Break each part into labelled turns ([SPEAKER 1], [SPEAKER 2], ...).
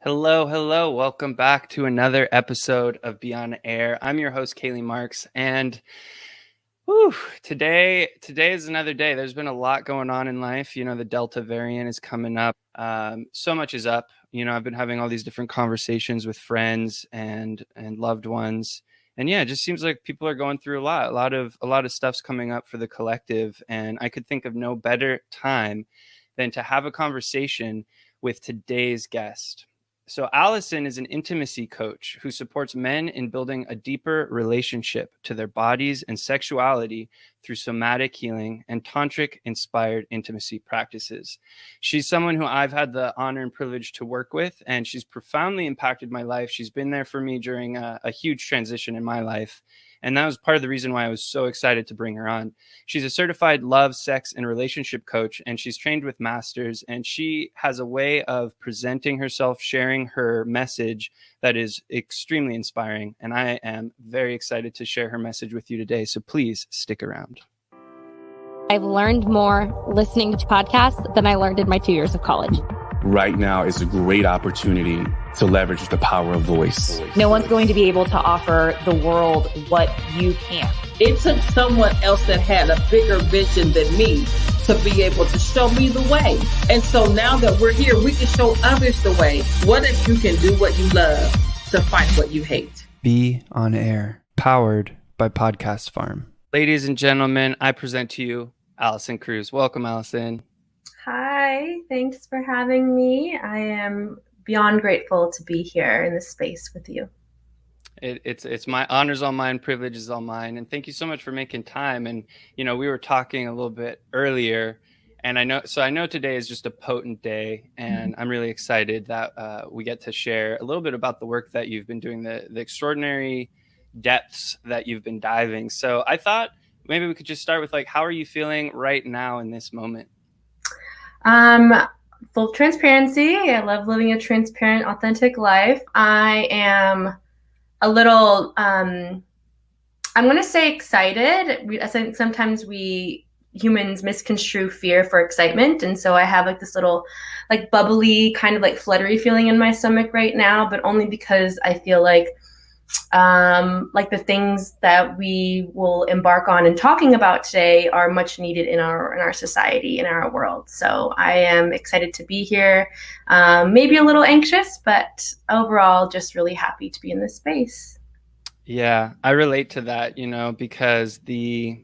[SPEAKER 1] Hello, hello. Welcome back to another episode of Beyond Air. I'm your host, Kaylee Marks, and today is another day. There's been a lot going on in life. The Delta variant is coming up. So much is up. I've been having all these different conversations with friends and loved ones. And yeah, it just seems like people are going through a lot of stuff's coming up for the collective. And I could think of no better time than to have a conversation with today's guest. So Allison is an intimacy coach who supports men in building a deeper relationship to their bodies and sexuality through somatic healing and tantric inspired intimacy practices. She's someone who I've had the honor and privilege to work with, and she's profoundly impacted my life. She's been there for me during a huge transition in my life. And that was part of the reason why I was so excited to bring her on. She's a certified love, sex, and relationship coach, and she's trained with masters, and she has a way of presenting herself, sharing her message that is extremely inspiring. And I am very excited to share her message with you today. So please stick around.
[SPEAKER 2] I've learned more listening to podcasts than I learned in my 2 years of college.
[SPEAKER 3] Right now is a great opportunity to leverage the power of voice.
[SPEAKER 4] No one's going to be able to offer the world what you can.
[SPEAKER 5] It took someone else that had a bigger vision than me to be able to show me the way. And so now that we're here, we can show others the way. What if you can do what you love to fight what you hate?
[SPEAKER 1] Be on Air, powered by Podcast Farm. Ladies and gentlemen, I present to you Allison Cruz. Welcome, Allison.
[SPEAKER 6] Hi, thanks for having me. I am beyond grateful to be here in this space with you.
[SPEAKER 1] It's my honors all mine, privileges all mine, and thank you so much for making time. And we were talking a little bit earlier, and I know today is just a potent day, and I'm really excited that we get to share a little bit about the work that you've been doing, the extraordinary depths that you've been diving. So I thought maybe we could just start with how are you feeling right now in this moment?
[SPEAKER 6] Full transparency. I love living a transparent, authentic life. I am a little, I'm going to say excited. I think sometimes we humans misconstrue fear for excitement. And so I have this little bubbly kind of fluttery feeling in my stomach right now, but only because I feel like the things that we will embark on and talking about today are much needed in our society, in our world. So I am excited to be here, maybe a little anxious, but overall just really happy to be in this space.
[SPEAKER 1] Yeah, I relate to that, because the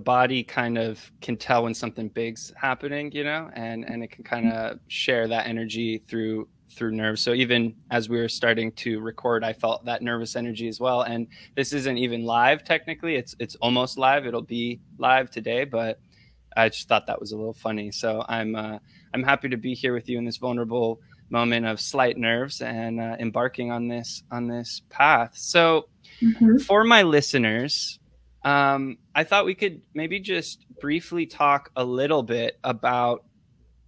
[SPEAKER 1] body kind of can tell when something big's happening, and it can kind of share that energy through nerves. So even as we were starting to record, I felt that nervous energy as well. And this isn't even live technically. It's almost live. It'll be live today, but I just thought that was a little funny. So I'm happy to be here with you in this vulnerable moment of slight nerves and embarking on this path. So for my listeners, I thought we could maybe just briefly talk a little bit about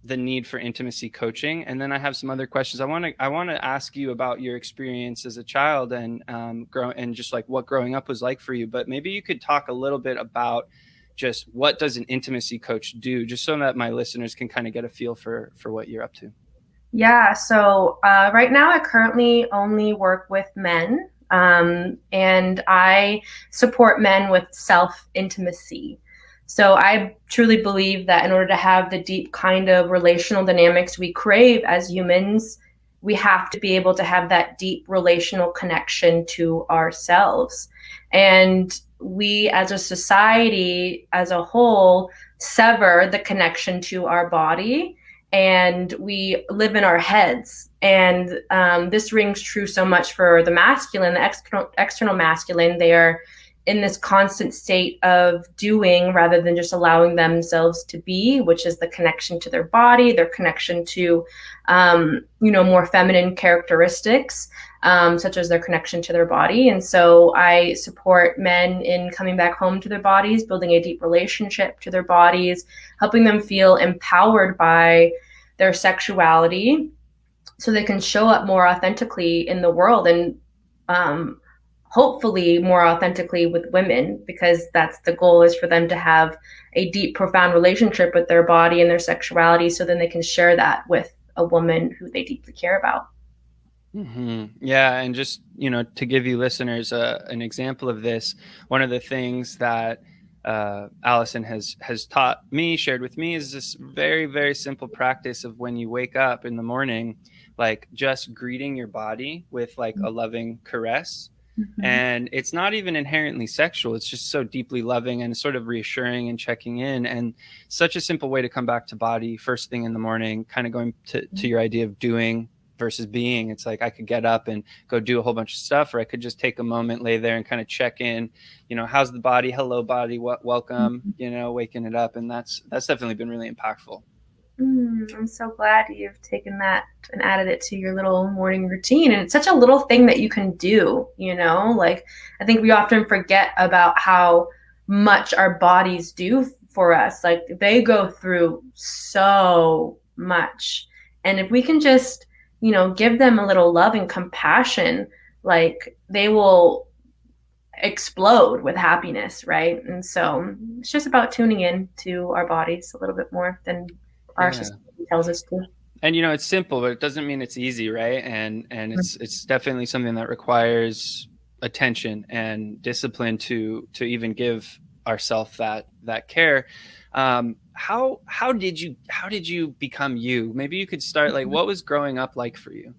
[SPEAKER 1] the need for intimacy coaching, and then I have some other questions. I want to ask you about your experience as a child and just what growing up was like for you. But maybe you could talk a little bit about just what does an intimacy coach do, just so that my listeners can kind of get a feel for what you're up to.
[SPEAKER 6] Yeah. So right now I currently only work with men, and I support men with self-intimacy. So I truly believe that in order to have the deep kind of relational dynamics we crave as humans, we have to be able to have that deep relational connection to ourselves. And we as a society as a whole sever the connection to our body, and we live in our heads. And this rings true so much for the masculine, the external masculine. They are in this constant state of doing rather than just allowing themselves to be, which is the connection to their body, their connection to, more feminine characteristics, such as their connection to their body. And so I support men in coming back home to their bodies, building a deep relationship to their bodies, helping them feel empowered by their sexuality so they can show up more authentically in the world and, hopefully more authentically with women, because that's the goal, is for them to have a deep, profound relationship with their body and their sexuality, so then they can share that with a woman who they deeply care about.
[SPEAKER 1] Yeah. And just, to give you listeners an example of this, one of the things that Allison has taught me, shared with me, is this very, very simple practice of when you wake up in the morning, like just greeting your body with like a loving caress. And it's not even inherently sexual. It's just so deeply loving and sort of reassuring and checking in, and such a simple way to come back to body first thing in the morning, kind of going to your idea of doing versus being. It's like I could get up and go do a whole bunch of stuff, or I could just take a moment, lay there and kind of check in, how's the body? Hello, body. Welcome, waking it up. And that's definitely been really impactful.
[SPEAKER 6] I'm so glad you've taken that and added it to your little morning routine. And it's such a little thing that you can do, like I think we often forget about how much our bodies do for us. Like they go through so much. And if we can just, give them a little love and compassion, like they will explode with happiness, right? And so it's just about tuning in to our bodies a little bit more than our society tells us to. And
[SPEAKER 1] it's simple, but it doesn't mean it's easy, right? And it's definitely something that requires attention and discipline to even give ourselves that care. How did you become you? Maybe you could start, like, what was growing up like for you?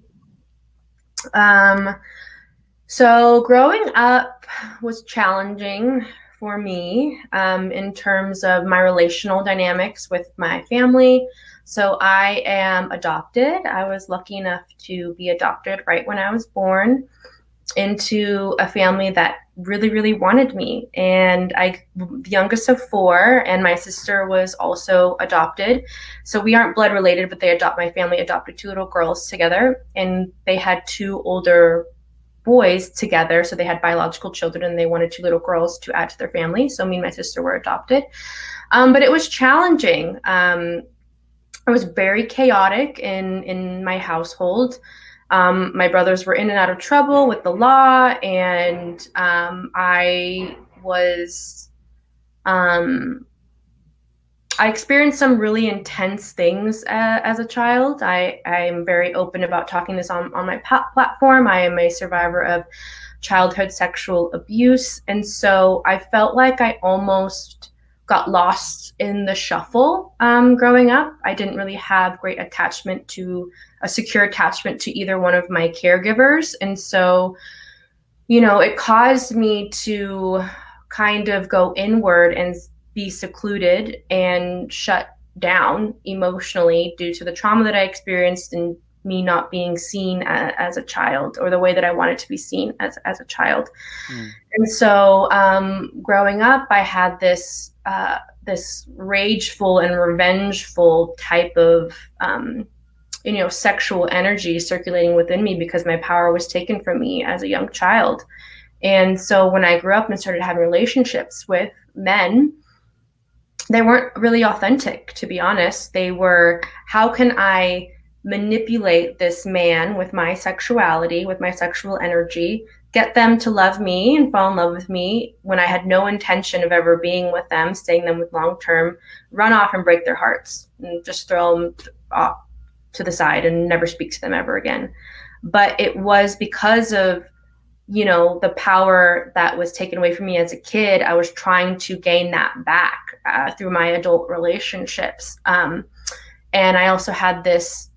[SPEAKER 6] So growing up was challenging for me in terms of my relational dynamics with my family. So I am adopted. I was lucky enough to be adopted right when I was born into a family that really, really wanted me. And I, the youngest of four, and my sister was also adopted. So we aren't blood related, but my family adopted two little girls together, and they had two older boys together. So they had biological children, and they wanted two little girls to add to their family. So me and my sister were adopted. But it was challenging. It was very chaotic in my household. My brothers were in and out of trouble with the law, and I experienced some really intense things as a child. I'm very open about talking this on my platform. I am a survivor of childhood sexual abuse, and so I felt like I almost got lost in the shuffle growing up. I didn't really have great a secure attachment to either one of my caregivers. And so, it caused me to kind of go inward and be secluded and shut down emotionally due to the trauma that I experienced and me not being seen as a child, or the way that I wanted to be seen as a child. And so growing up, I had this rageful and revengeful type of sexual energy circulating within me because my power was taken from me as a young child. And so when I grew up and started having relationships with men, they weren't really authentic, to be honest. They were, how can I manipulate this man with my sexuality, with my sexual energy, get them to love me and fall in love with me when I had no intention of ever being with them, staying them with long term, run off and break their hearts and just throw them off to the side and never speak to them ever again. But it was because of, the power that was taken away from me as a kid. I was trying to gain that back through my adult relationships. And I also had this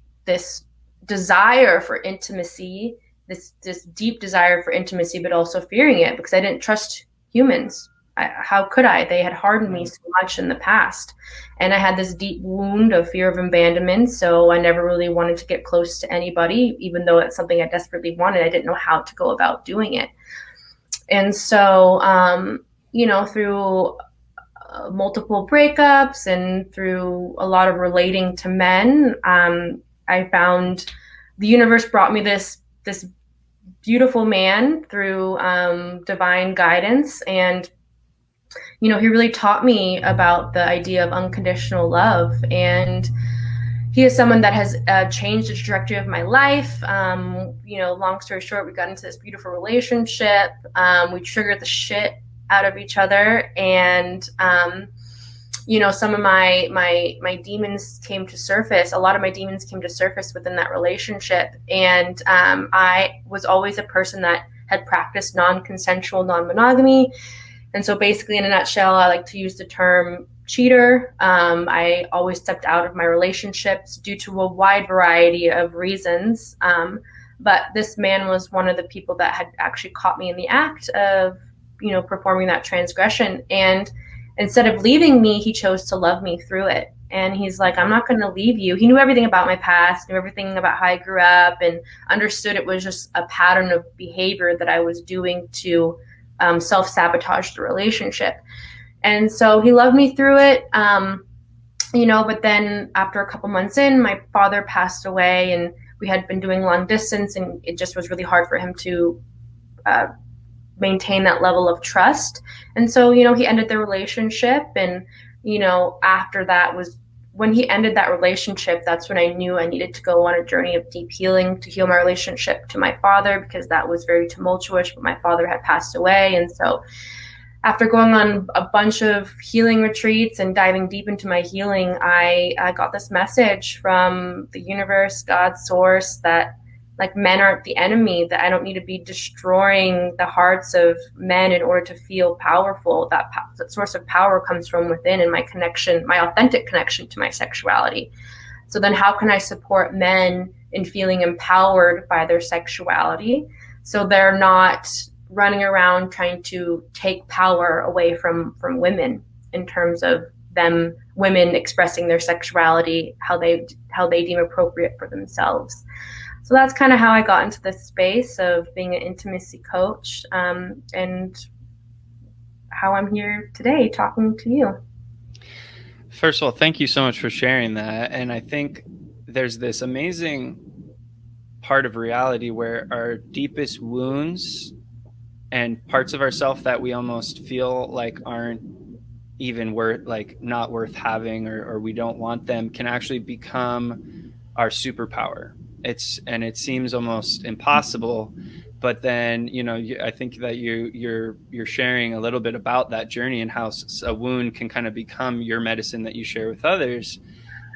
[SPEAKER 6] desire for intimacy, this deep desire for intimacy, but also fearing it because I didn't trust humans. How could I? They had hardened me so much in the past. And I had this deep wound of fear of abandonment. So I never really wanted to get close to anybody, even though it's something I desperately wanted. I didn't know how to go about doing it. And so, through multiple breakups and through a lot of relating to men, I found the universe brought me this beautiful man through divine guidance. And he really taught me about the idea of unconditional love. And he is someone that has changed the trajectory of my life. Long story short, we got into this beautiful relationship. We triggered the shit out of each other. And, some of my demons came to surface. A lot of my demons came to surface within that relationship. And I was always a person that had practiced non-consensual non-monogamy. And so basically, in a nutshell, I like to use the term cheater. I always stepped out of my relationships due to a wide variety of reasons. But this man was one of the people that had actually caught me in the act of, performing that transgression. And instead of leaving me, he chose to love me through it. And he's like, I'm not going to leave you. He knew everything about my past, knew everything about how I grew up, and understood it was just a pattern of behavior that I was doing to self-sabotage the relationship. And so he loved me through it. But then after a couple months in, my father passed away, and we had been doing long distance, and it just was really hard for him to maintain that level of trust. And so, he ended the relationship. And, after that was when he ended that relationship, that's when I knew I needed to go on a journey of deep healing to heal my relationship to my father, because that was very tumultuous, but my father had passed away. And so after going on a bunch of healing retreats and diving deep into my healing, I got this message from the universe, God, source, that like men aren't the enemy, that I don't need to be destroying the hearts of men in order to feel powerful. That source of power comes from within, and my connection, my authentic connection to my sexuality. So then how can I support men in feeling empowered by their sexuality, so they're not running around trying to take power away from women in terms of women expressing their sexuality, how they deem appropriate for themselves. So that's kind of how I got into this space of being an intimacy coach, and how I'm here today talking to you.
[SPEAKER 1] First of all, thank you so much for sharing that. And I think there's this amazing part of reality where our deepest wounds and parts of ourselves that we almost feel like aren't even not worth having, or we don't want them, can actually become our superpower. It seems almost impossible, but then I think that you're sharing a little bit about that journey and how a wound can kind of become your medicine that you share with others.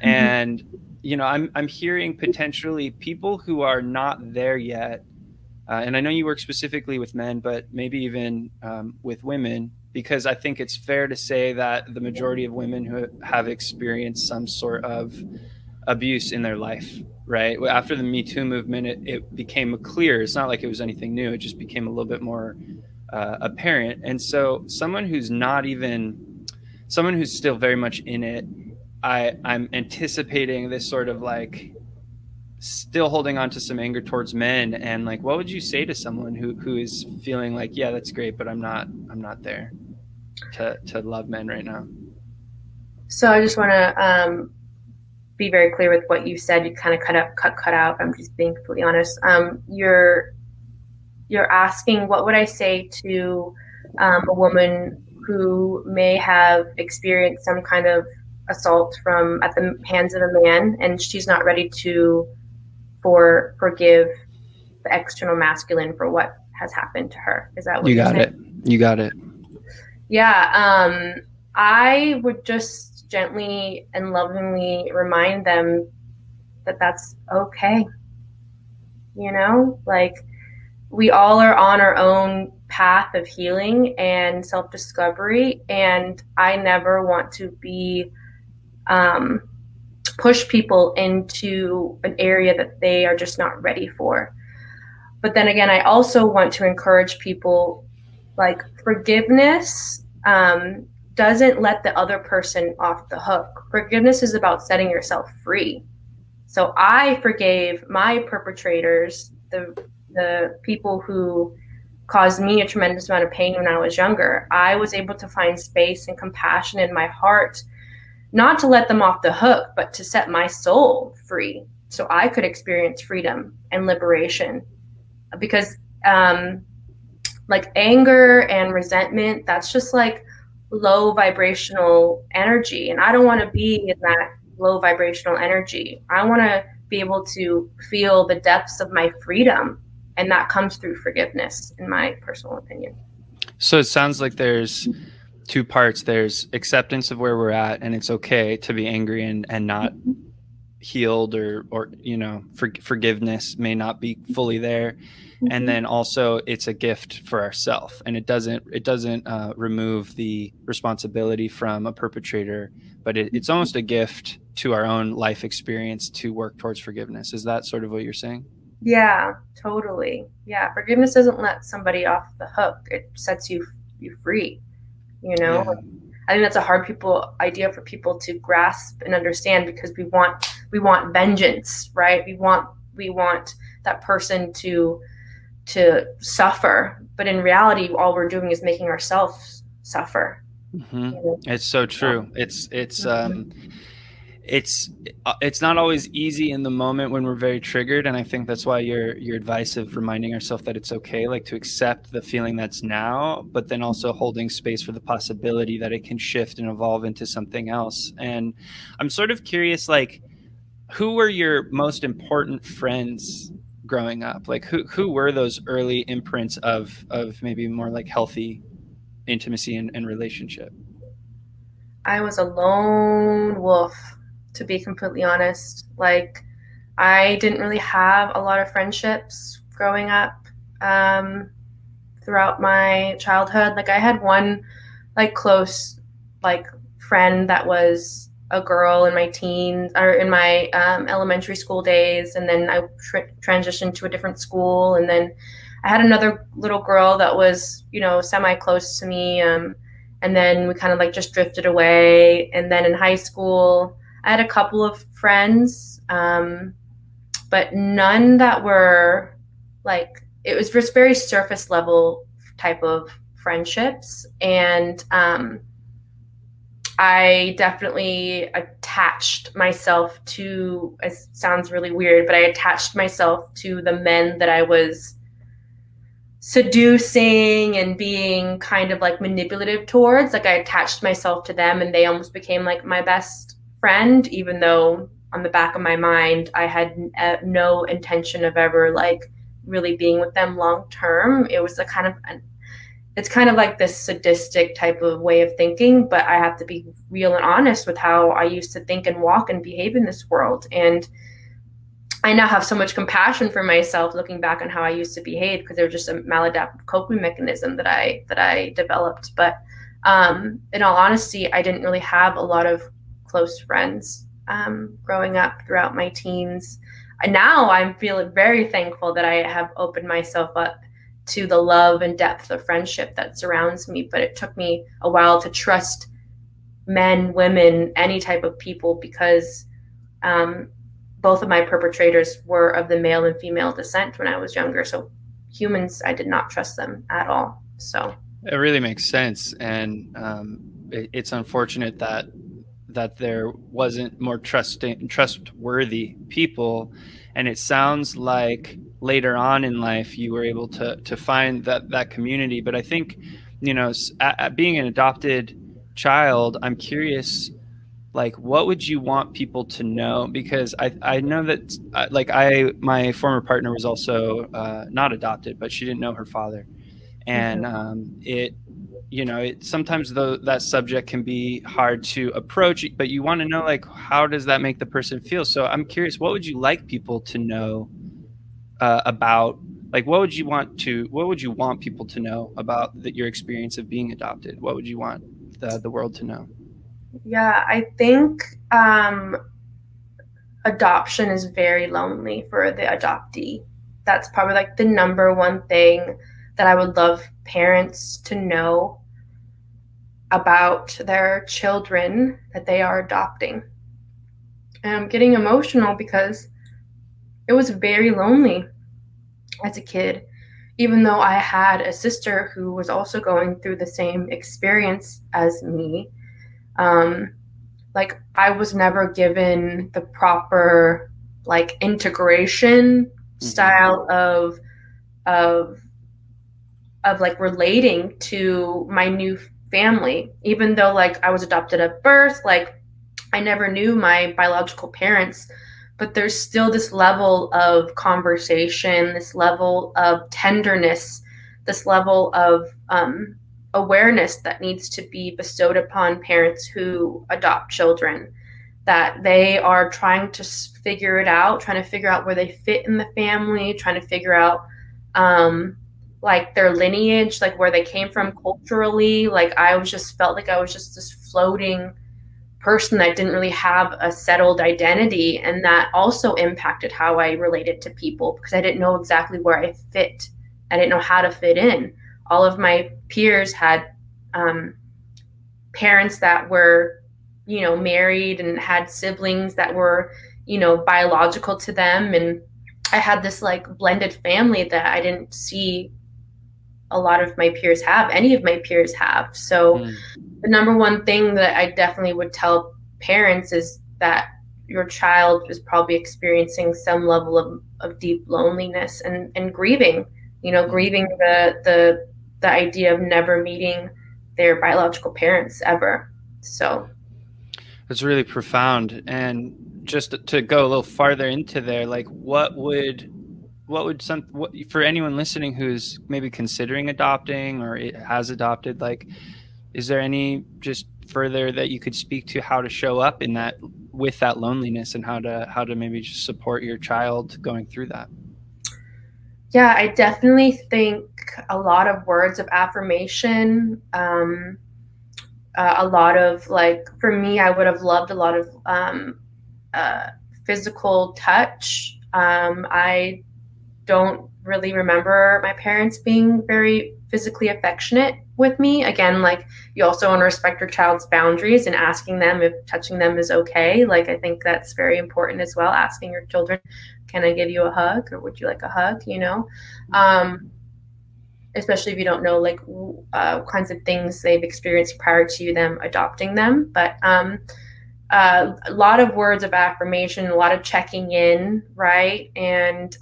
[SPEAKER 1] Mm-hmm. And I'm hearing potentially people who are not there yet, and I know you work specifically with men, but maybe even with women, because I think it's fair to say that the majority of women who have experienced some sort of abuse in their life, right? After the Me Too movement, it became clear. It's not like it was anything new. It just became a little bit more apparent. And so someone who's still very much in it, I'm anticipating this sort of like still holding on to some anger towards men. And like, what would you say to someone who is feeling like, yeah, that's great, but I'm not there to love men right now?
[SPEAKER 6] So I just want to be very clear with what you said. You kind of cut out. I'm just being completely honest. You're asking, what would I say to a woman who may have experienced some kind of assault at the hands of a man, and she's not ready to forgive the external masculine for what has happened to her? Is that what
[SPEAKER 1] you got it? You got it.
[SPEAKER 6] Yeah. I would just gently and lovingly remind them that that's okay. Like, we all are on our own path of healing and self-discovery, and I never want to be push people into an area that they are just not ready for. But then again, I also want to encourage people, like, forgiveness doesn't let the other person off the hook. Forgiveness is about setting yourself free. So I forgave my perpetrators, the people who caused me a tremendous amount of pain when I was younger. I was able to find space and compassion in my heart, not to let them off the hook, but to set my soul free so I could experience freedom and liberation. Because like anger and resentment, that's just like low vibrational energy. And I don't want to be in that low vibrational energy. I want to be able to feel the depths of my freedom. And that comes through forgiveness, in my personal opinion.
[SPEAKER 1] So it sounds like there's two parts. There's acceptance of where we're at, and it's okay to be angry and not healed, or you know, forgiveness may not be fully there. And then also it's a gift for ourself, and it doesn't remove the responsibility from a perpetrator, but it's almost a gift to our own life experience to work towards forgiveness. Is that sort of what you're saying?
[SPEAKER 6] Yeah, totally. Yeah, forgiveness doesn't let somebody off the hook. It sets you free, you know?
[SPEAKER 1] Yeah.
[SPEAKER 6] I think that's a hard idea for people to grasp and understand, because we want vengeance, right? We want that person to suffer, but in reality, all we're doing is making ourselves suffer.
[SPEAKER 1] Mm-hmm. It's so true. It's not always easy in the moment when we're very triggered, and I think that's why your advice of reminding ourselves that it's okay, like to accept the feeling that's now, but then also holding space for the possibility that it can shift and evolve into something else. And I'm sort of curious, like, who were your most important friends growing up? Like, who were those early imprints of maybe more like healthy intimacy and relationship?
[SPEAKER 6] I was a lone wolf, to be completely honest. Like, I didn't really have a lot of friendships growing up throughout my childhood. Like, I had one like close like friend that was a girl in my teens, or in my elementary school days, and then I transitioned to a different school, and then I had another little girl that was, you know, semi close to me, and then we kind of like just drifted away. And then in high school, I had a couple of friends, but none that were like, it was just very surface level type of friendships. And I definitely attached myself to, it sounds really weird, but I attached myself to the men that I was seducing and being kind of like manipulative towards. Like, I attached myself to them, and they almost became like my best friend, even though on the back of my mind, I had no intention of ever like really being with them long term. It was it's kind of like this sadistic type of way of thinking, but I have to be real and honest with how I used to think and walk and behave in this world. And I now have so much compassion for myself looking back on how I used to behave, because it was just a maladaptive coping mechanism that I developed. But in all honesty, I didn't really have a lot of close friends growing up throughout my teens. And now I'm feeling very thankful that I have opened myself up to the love and depth of friendship that surrounds me. But it took me a while to trust men, women, any type of people, because both of my perpetrators were of the male and female descent when I was younger. So humans, I did not trust them at all. So
[SPEAKER 1] it really makes sense. And it's unfortunate that there wasn't more trustworthy people. And it sounds like later on in life you were able to find that community. But I think, you know, at being an adopted child, I'm curious, like, what would you want people to know? Because I know that my former partner was also not adopted, but she didn't know her father. And sometimes that subject can be hard to approach, but you want to know, like, how does that make the person feel? So I'm curious, what would you like people to know about, like, what would you want people to know about your experience of being adopted? What would you want the world to know?
[SPEAKER 6] Yeah, I think adoption is very lonely for the adoptee. That's probably like the number one thing that I would love parents to know about their children that they are adopting. And I'm getting emotional because it was very lonely as a kid, even though I had a sister who was also going through the same experience as me. Like, I was never given the proper like integration style of like relating to my new family. Even though like I was adopted at birth, like I never knew my biological parents, but there's still this level of conversation, this level of tenderness, this level of awareness that needs to be bestowed upon parents who adopt children, that they are trying to figure it out, trying to figure out where they fit in the family, trying to figure out like their lineage, like where they came from culturally. Like I was just felt like I was just this floating person that didn't really have a settled identity, and that also impacted how I related to people because I didn't know exactly where I fit. I didn't know how to fit in. All of my peers had parents that were, you know, married and had siblings that were, you know, biological to them, and I had this like blended family that I didn't see a lot of my peers have, any of my peers have. So the number one thing that I definitely would tell parents is that your child is probably experiencing some level of deep loneliness and grieving, you know, grieving the idea of never meeting their biological parents ever. So
[SPEAKER 1] it's really profound. And just to go a little farther into there, like what would for anyone listening who's maybe considering adopting or it has adopted, like, is there any just further that you could speak to how to show up in that with that loneliness and how to maybe just support your child going through that?
[SPEAKER 6] Yeah, I definitely think a lot of words of affirmation, a lot of, like, for me, I would have loved a lot of physical touch. I don't really remember my parents being very physically affectionate with me. Again, like, you also want to respect your child's boundaries and asking them if touching them is okay. Like, I think that's very important as well. Asking your children, can I give you a hug, or would you like a hug? You know, especially if you don't know like kinds of things they've experienced prior to them adopting them. But a lot of words of affirmation, a lot of checking in, right? And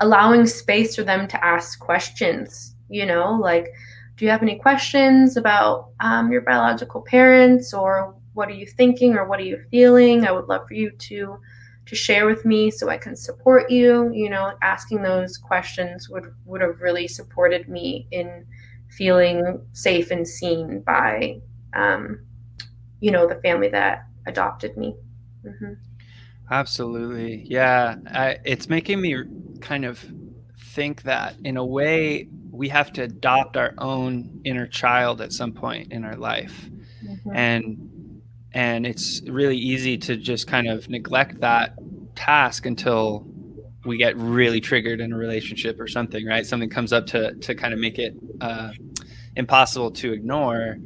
[SPEAKER 6] allowing space for them to ask questions, you know, like, do you have any questions about your biological parents, or what are you thinking, or what are you feeling? I would love for you to share with me so I can support you. You know, asking those questions would have really supported me in feeling safe and seen by, you know, the family that adopted me. Mm-hmm.
[SPEAKER 1] Absolutely. Yeah. It's making me kind of think that in a way we have to adopt our own inner child at some point in our life. Mm-hmm. And it's really easy to just kind of neglect that task until we get really triggered in a relationship or something, right? Something comes up to kind of make it impossible to ignore.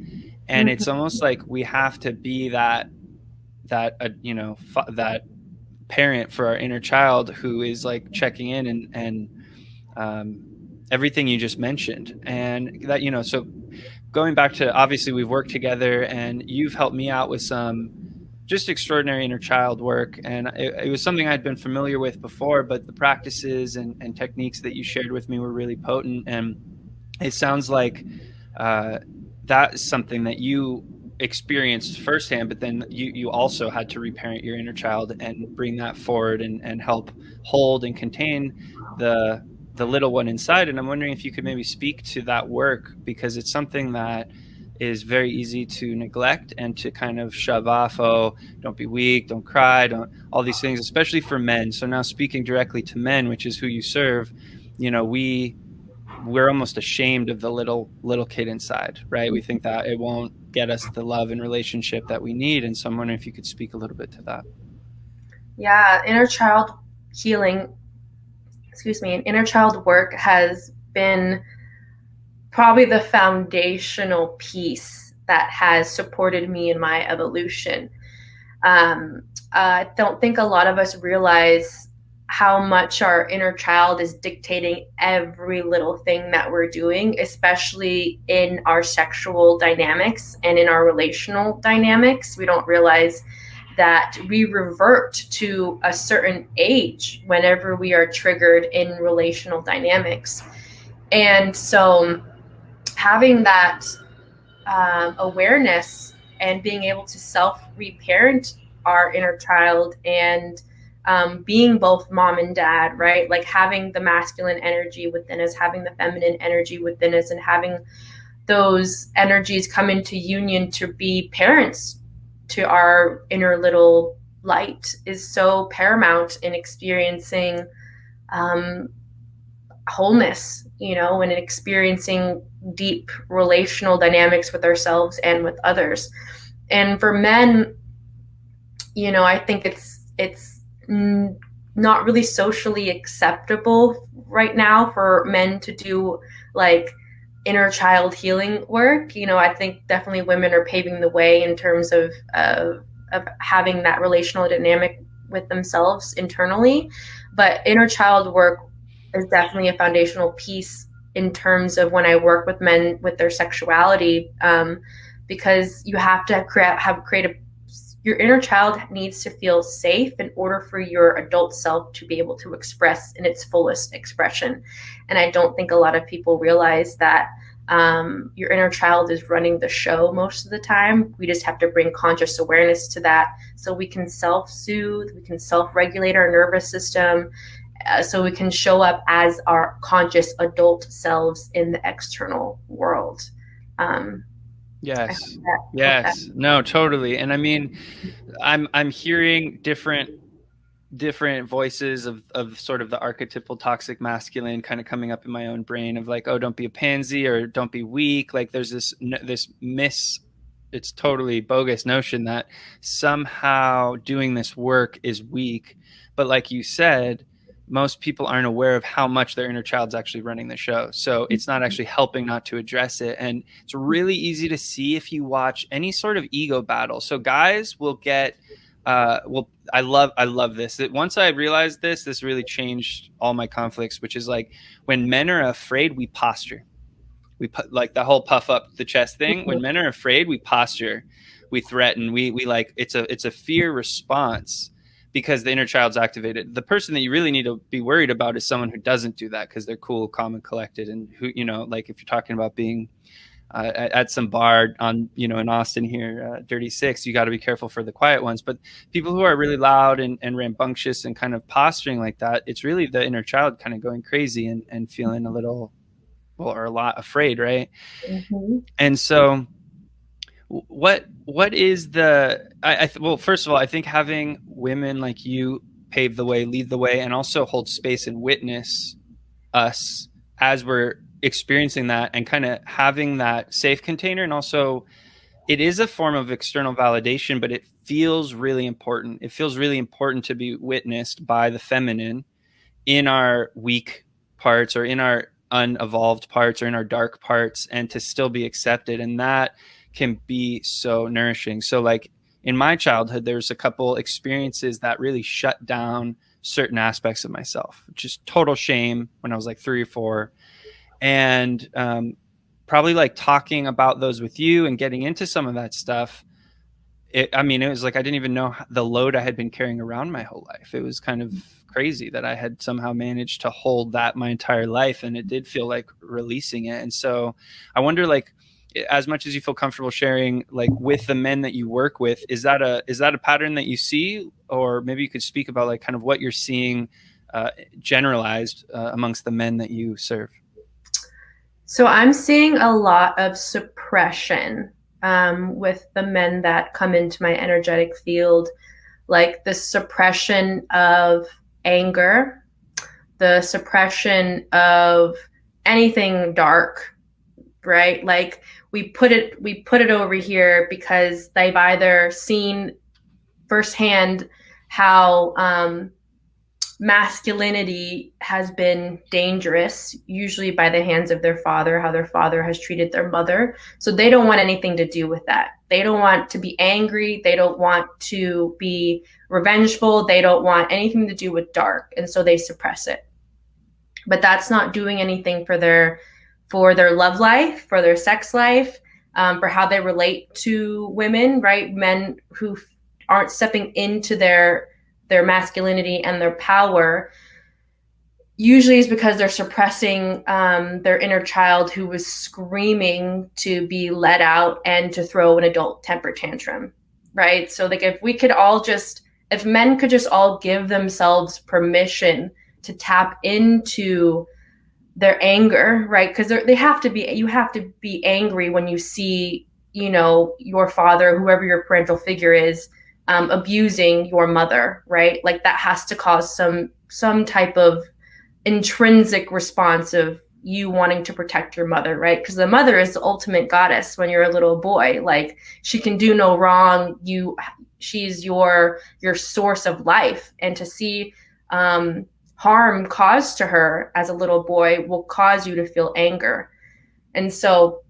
[SPEAKER 1] And it's almost like we have to be that you know, that parent for our inner child who is like checking in and everything you just mentioned. And that, you know, so going back to, obviously we've worked together and you've helped me out with some just extraordinary inner child work. And it was something I'd been familiar with before, but the practices and techniques that you shared with me were really potent. And it sounds like that's something that you experienced firsthand, but then you also had to reparent your inner child and bring that forward and help hold and contain the little one inside. And I'm wondering if you could maybe speak to that work, because it's something that is very easy to neglect and to kind of shove off. Oh, don't be weak, don't cry, don't, all these things, especially for men. So now speaking directly to men, which is who you serve, you know, we're almost ashamed of the little kid inside, right? We think that it won't get us the love and relationship that we need. And so I'm wondering if you could speak a little bit to that.
[SPEAKER 6] Yeah, inner child healing, and inner child work has been probably the foundational piece that has supported me in my evolution. I don't think a lot of us realize how much our inner child is dictating every little thing that we're doing, especially in our sexual dynamics and in our relational dynamics. We don't realize that we revert to a certain age whenever we are triggered in relational dynamics. And so having that awareness and being able to self-reparent our inner child and being both mom and dad, right? Like having the masculine energy within us, having the feminine energy within us, and having those energies come into union to be parents to our inner little light is so paramount in experiencing wholeness, and experiencing deep relational dynamics with ourselves and with others. And for men, I think it's not really socially acceptable right now for men to do like inner child healing work. I think definitely women are paving the way in terms of having that relational dynamic with themselves internally. But inner child work is definitely a foundational piece in terms of when I work with men with their sexuality, because you have to create your inner child needs to feel safe in order for your adult self to be able to express in its fullest expression. And I don't think a lot of people realize that your inner child is running the show most of the time. We just have to bring conscious awareness to that so we can self-soothe, we can self-regulate our nervous system, so we can show up as our conscious adult selves in the external world.
[SPEAKER 1] Yes. No, totally. And I mean, I'm hearing different voices of sort of the archetypal toxic masculine kind of coming up in my own brain of like, oh, don't be a pansy or don't be weak. Like there's it's totally bogus notion that somehow doing this work is weak. But like you said, most people aren't aware of how much their inner child's actually running the show. So it's not actually helping not to address it. And it's really easy to see if you watch any sort of ego battle. So guys will get, I love this. Once I realized this really changed all my conflicts, which is like when men are afraid, we posture. We put like the whole puff up the chest thing. When men are afraid, we posture, we threaten, we like, it's a fear response. Because the inner child's activated. The person that you really need to be worried about is someone who doesn't do that because they're cool, calm, and collected. And who, like if you're talking about being at some bar on, in Austin here, Dirty Six, you got to be careful for the quiet ones. But people who are really loud and rambunctious and kind of posturing like that, it's really the inner child kind of going crazy and feeling a little, or a lot afraid, right? Mm-hmm. And so what is well, first of all, I think having women like you pave the way, lead the way, and also hold space and witness us as we're experiencing that and kind of having that safe container. And also it is a form of external validation, but it feels really important. It feels really important to be witnessed by the feminine in our weak parts or in our unevolved parts or in our dark parts, and to still be accepted. And that can be so nourishing. So like in my childhood, there's a couple experiences that really shut down certain aspects of myself, just total shame when I was like 3 or 4. And probably like talking about those with you and getting into some of that stuff. It was like, I didn't even know the load I had been carrying around my whole life. It was kind of crazy that I had somehow managed to hold that my entire life. And it did feel like releasing it. And so I wonder, like, as much as you feel comfortable sharing, like with the men that you work with, is that a pattern that you see? Or maybe you could speak about like kind of what you're seeing generalized amongst the men that you serve.
[SPEAKER 6] So I'm seeing a lot of suppression with the men that come into my energetic field, like the suppression of anger, the suppression of anything dark, right? Like we put it over here because they've either seen firsthand how masculinity has been dangerous, usually by the hands of their father, how their father has treated their mother. So they don't want anything to do with that. They don't want to be angry. They don't want to be revengeful. They don't want anything to do with dark. And so they suppress it. But that's not doing anything for their love life, for their sex life, for how they relate to women, right? Men who aren't stepping into their masculinity and their power usually is because they're suppressing their inner child who was screaming to be let out and to throw an adult temper tantrum, right? So like if we could all just if men could just all give themselves permission to tap into their anger, right? Because you have to be angry when you see, your father, whoever your parental figure is, abusing your mother, right? Like that has to cause some type of intrinsic response of you wanting to protect your mother, right? Because the mother is the ultimate goddess when you're a little boy. Like she can do no wrong. She's your source of life, and to see harm caused to her as a little boy will cause you to feel anger. And so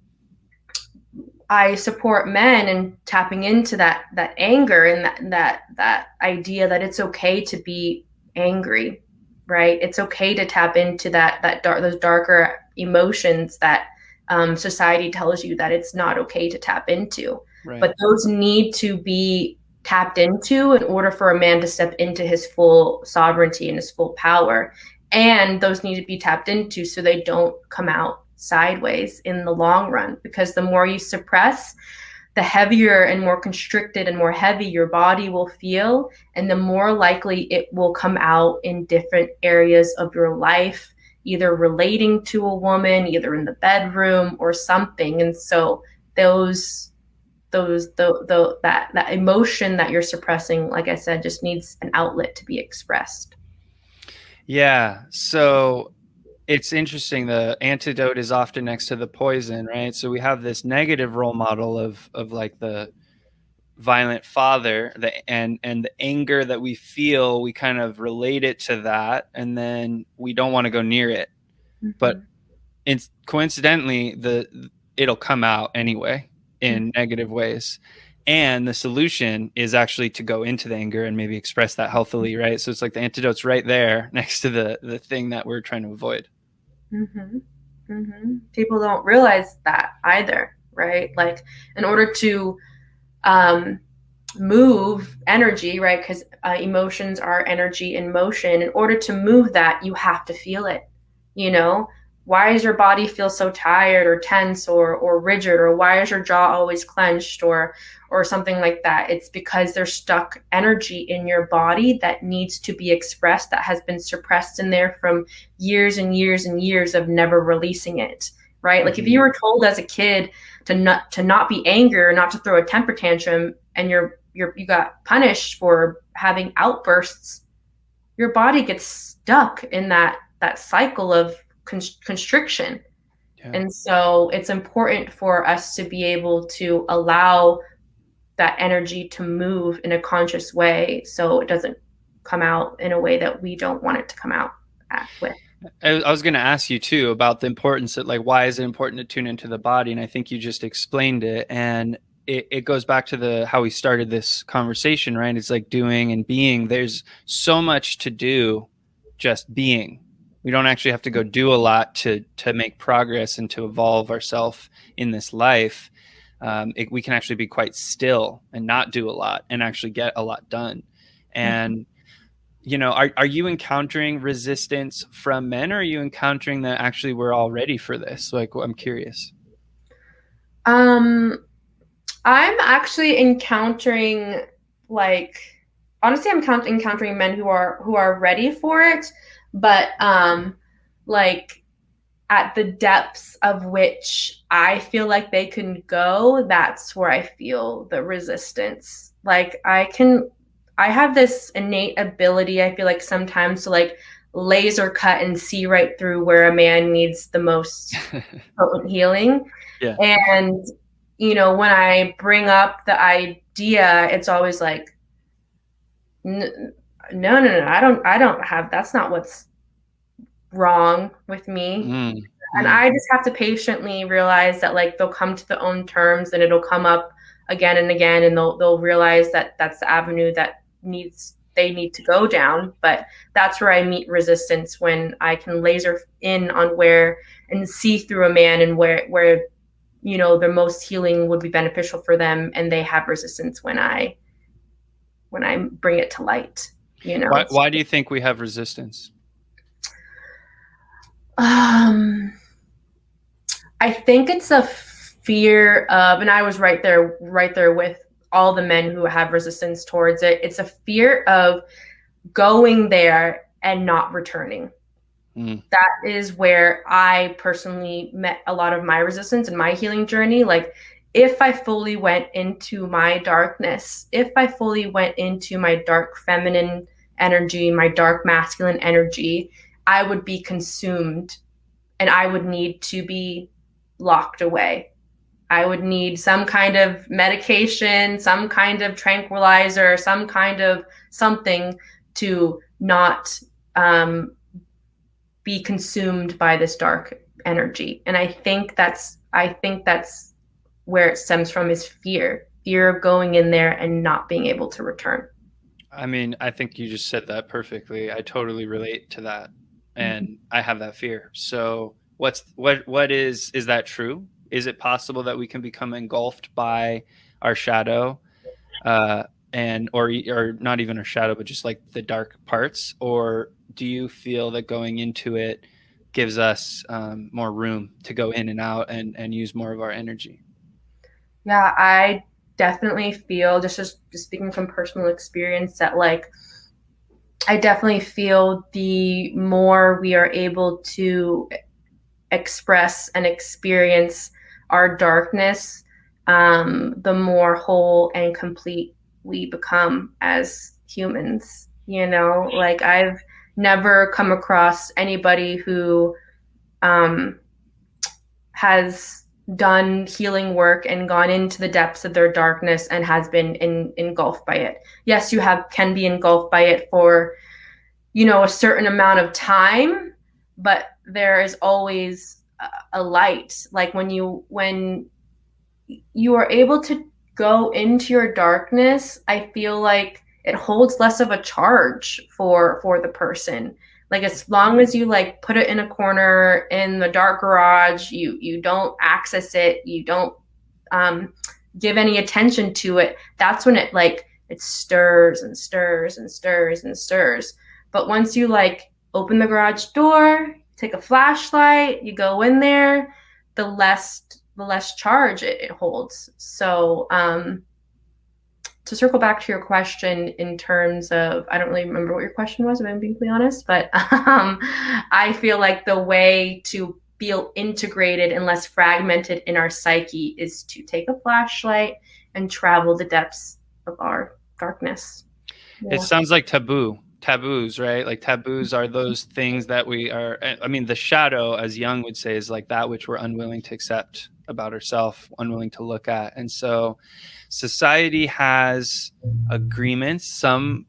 [SPEAKER 6] I support men in tapping into that anger and that idea that it's okay to be angry, right? It's okay to tap into those darker emotions that society tells you that it's not okay to tap into. Right. But those need to be tapped into in order for a man to step into his full sovereignty and his full power. And those need to be tapped into so they don't come out sideways in the long run, because the more you suppress, the heavier and more constricted and more heavy your body will feel, and the more likely it will come out in different areas of your life, either relating to a woman, either in the bedroom or something. And so that emotion that you're suppressing, like I said, just needs an outlet to be expressed.
[SPEAKER 1] Yeah. So it's interesting. The antidote is often next to the poison, right? So we have this negative role model of like the violent father, and the anger that we feel, we kind of relate it to that, and then we don't want to go near it. Mm-hmm. But it's coincidentally it'll come out anyway in negative ways. And the solution is actually to go into the anger and maybe express that healthily, right? So it's like the antidote's right there next to the thing that we're trying to avoid.
[SPEAKER 6] Mm-hmm. Mm-hmm. People don't realize that either, right? Like in order to move energy, right? Because emotions are energy in motion. In order to move that, you have to feel it, Why does your body feel so tired or tense or rigid, or why is your jaw always clenched or something like that? It's because there's stuck energy in your body that needs to be expressed, that has been suppressed in there from years and years and years of never releasing it, right? Like if you were told as a kid to not be angry or not to throw a temper tantrum, and you got punished for having outbursts, your body gets stuck in that cycle of constriction. Yeah. And so it's important for us to be able to allow that energy to move in a conscious way, so it doesn't come out in a way that we don't want it to come out with.
[SPEAKER 1] I was going to ask you too about the importance of, like, why is it important to tune into the body? And I think you just explained it. And it goes back to how we started this conversation, right? It's like doing and being. There's so much to do just being. We don't actually have to go do a lot to make progress and to evolve ourselves in this life. We can actually be quite still and not do a lot and actually get a lot done. And, are you encountering resistance from men, or are you encountering that actually we're all ready for this? Like, I'm curious.
[SPEAKER 6] I'm actually encountering, honestly, I'm encountering men who are ready for it. But at the depths of which I feel like they can go, that's where I feel the resistance. Like I have this innate ability, I feel like sometimes, to laser cut and see right through where a man needs the most potent healing. Yeah. And when I bring up the idea, it's always like, no, I don't have, that's not what's wrong with me. And I just have to patiently realize that they'll come to their own terms, and it'll come up again and again, and they'll realize that that's the avenue that they need to go down. But that's where I meet resistance, when I can laser in on where and see through a man, and where their most healing would be beneficial for them, and they have resistance when I bring it to light.
[SPEAKER 1] Why do you think we have resistance?
[SPEAKER 6] I think it's a fear of, and I was right there with all the men who have resistance towards it. It's a fear of going there and not returning. That is where I personally met a lot of my resistance in my healing journey. Like, if I fully went into my darkness, if I fully went into my dark feminine energy, my dark masculine energy, I would be consumed and I would need to be locked away. I would need some kind of medication, some kind of tranquilizer, some kind of something to not be consumed by this dark energy. And I think that's where it stems from, is fear of going in there and not being able to return.
[SPEAKER 1] I mean, I think you just said that perfectly. I totally relate to that. And I have that fear. So what is that true? Is it possible that we can become engulfed by our shadow, or not even our shadow, but just like the dark parts? Or do you feel that going into it gives us more room to go in and out and use more of our energy?
[SPEAKER 6] Yeah, I definitely feel, just speaking from personal experience, that like I definitely feel the more we are able to express and experience our darkness, the more whole and complete we become as humans. You know, like I've never come across anybody who has done healing work and gone into the depths of their darkness and has been engulfed by it. Yes, you can be engulfed by it for, you know, a certain amount of time, but there is always a light. Like when you are able to go into your darkness, I feel like it holds less of a charge for the person. Like, as long as you like put it in a corner in the dark garage, you don't access it, you don't give any attention to it, that's when it stirs and stirs and stirs and stirs. But once you like open the garage door, take a flashlight, you go in there, the less charge it holds. So to circle back to your question in terms of, I don't really remember what your question was, if I'm being completely honest, but I feel like the way to feel integrated and less fragmented in our psyche is to take a flashlight and travel the depths of our darkness. Yeah.
[SPEAKER 1] It sounds like taboos, right? Like taboos are those things that the shadow, as Jung would say, is like that which we're unwilling to accept about ourselves, unwilling to look at. And so society has agreements, some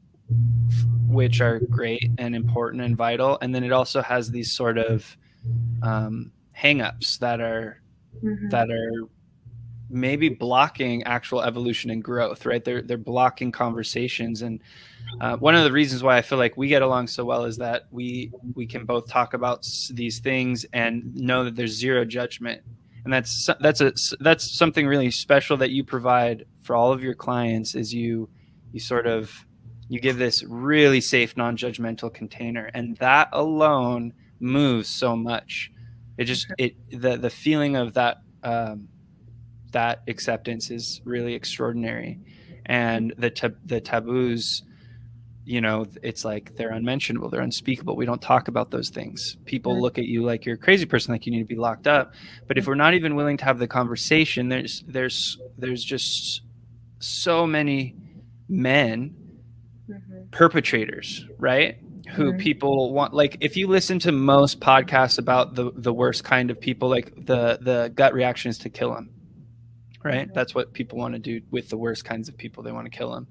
[SPEAKER 1] which are great and important and vital. And then it also has these sort of hang-ups that are maybe blocking actual evolution and growth, right? They're blocking conversations. And one of the reasons why I feel like we get along so well is that we can both talk about these things and know that there's zero judgment. And that's something really special that you provide for all of your clients, is you give this really safe, non-judgmental container, and that alone moves so much. The feeling of that that acceptance is really extraordinary. And the taboos, you know, it's like they're unmentionable, they're unspeakable. We don't talk about those things. People look at you like you're a crazy person, like you need to be locked up. But if we're not even willing to have the conversation, there's just so many men, perpetrators, right? Who people want. Like, if you listen to most podcasts about the worst kind of people, like the gut reaction is to kill them, right? That's what people want to do with the worst kinds of people. They want to kill them.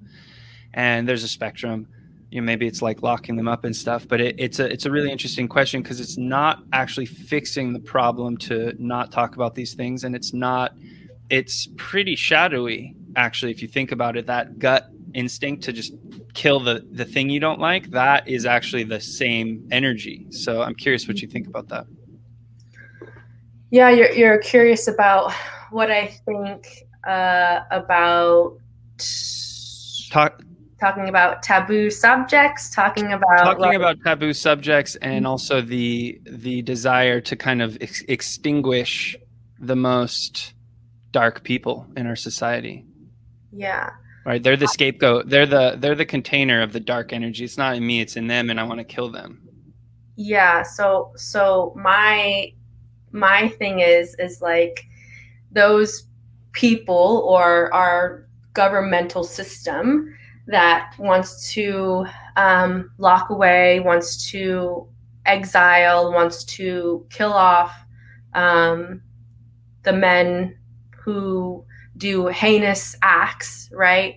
[SPEAKER 1] And there's a spectrum. You know, maybe it's like locking them up and stuff, but it's a really interesting question, because it's not actually fixing the problem to not talk about these things. And it's pretty shadowy, actually, if you think about it. That gut instinct to just kill the thing you don't like, that is actually the same energy. So I'm curious what you think about that.
[SPEAKER 6] Yeah, you're curious about what I think about talking about taboo subjects, talking about
[SPEAKER 1] taboo subjects, and also the desire to kind of extinguish the most dark people in our society.
[SPEAKER 6] Yeah.
[SPEAKER 1] Right. They're the scapegoat. They're the container of the dark energy. It's not in me, it's in them, and I want to kill them.
[SPEAKER 6] Yeah. So my thing is like those people or our governmental system that wants to lock away, wants to exile, wants to kill off the men who do heinous acts, right?